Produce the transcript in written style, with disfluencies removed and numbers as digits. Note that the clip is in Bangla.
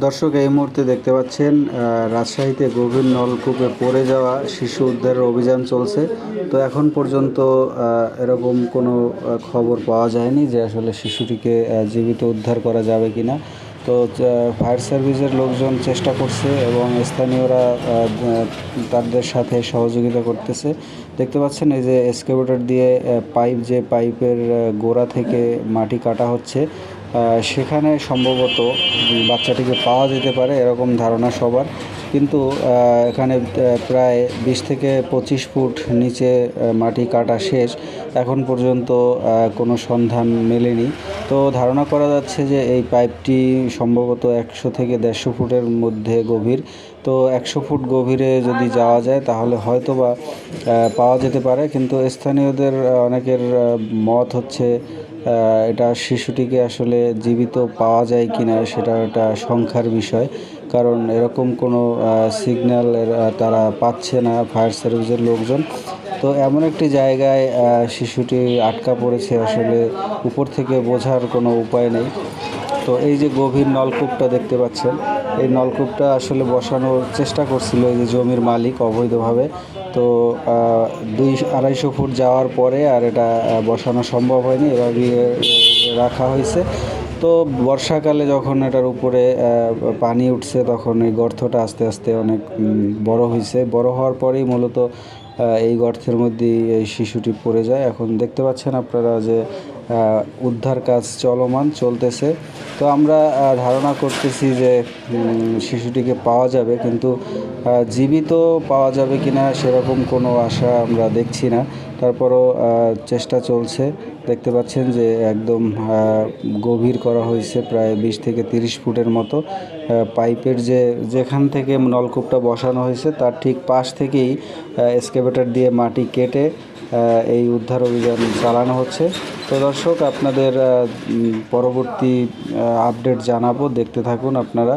দর্শক এই মুহূর্তে দেখতে পাচ্ছেন রাজশাহীতে গভীর নলকূপে পড়ে যাওয়া শিশু উদ্ধারের অভিযান চলছে। তো এখন পর্যন্ত এরকম কোনো খবর পাওয়া যায়নি যে আসলে শিশুটিকে জীবিত উদ্ধার করা যাবে কি না। তো ফায়ার সার্ভিসের লোকজন চেষ্টা করছে এবং স্থানীয়রা তাদের সাথে সহযোগিতা করতেছে। দেখতে পাচ্ছেন এই যে এক্সকাভেটর দিয়ে পাইপের গোড়া থেকে মাটি কাটা হচ্ছে, সেখানে সম্ভবত বাচ্চাটিকে পাওয়া যেতে পারে এরকম ধারণা সবার। কিন্তু এখানে প্রায় 20 থেকে 25 ফুট নিচে মাটি কাটা শেষ, এখন পর্যন্ত কোনো সন্ধান মেলেনি। তো ধারণা করা যাচ্ছে যে এই পাইপটি সম্ভবত 100 থেকে 150 ফুটের মধ্যে গভীর। তো 100 ফুট গভীরে যদি যাওয়া যায় তাহলে হয়তো বা পাওয়া যেতে পারে। কিন্তু স্থানীয়দের অনেকের মত হচ্ছে এটা শিশুটিকে আসলে জীবিত পাওয়া যায় কি না সেটা একটা সংখ্যার বিষয়। কারণ এরকম কোনো সিগন্যাল তারা পাচ্ছে না ফায়ার সার্ভিসের লোকজন। তো এমন একটি জায়গায় শিশুটি আটকা পড়েছে, আসলে উপর থেকে বোঝার কোনো উপায় নেই। তো এই যে গভীর নলকূপটা দেখতে পাচ্ছেন, এই নলকূপটা আসলে বসানোর চেষ্টা করছিল এই যে জমির মালিক অবৈধভাবে। তো 200-250 ফুট যাওয়ার পরে আর এটা বসানো সম্ভব হয়নি, এভাবে রাখা হয়েছে। তো বর্ষাকালে যখন এটার উপরে পানি উঠছে তখন এই গর্তটা আস্তে আস্তে অনেক বড় হয়েছে। বড় হওয়ার পরেই মূলত এই গর্তের মধ্যেই এই শিশুটি পড়ে যায়। এখন দেখতে পাচ্ছেন আপনারা যে উদ্ধার কাজ চলতেছে। তো আমরা ধারণা করতেছি যে শিশুটিকে পাওয়া যাবে, কিন্তু জীবিত পাওয়া যাবে কিনা সেরকম কোনো আশা আমরা দেখছি না। তারপরও চেষ্টা চলছে। দেখতে পাচ্ছেন যে একদম গভীর করা হয়েছে, প্রায় 20 থেকে 30 ফুটের মতো। পাইপের যেখান থেকে নলকূপটা বসানো হয়েছে তার ঠিক পাশ থেকেই এক্সকাভেটর দিয়ে মাটি কেটে এই উদ্ধার অভিযান চালানো হচ্ছে। তো দর্শক, আপনাদের পরবর্তী আপডেট জানাবো, দেখতে থাকুন আপনারা।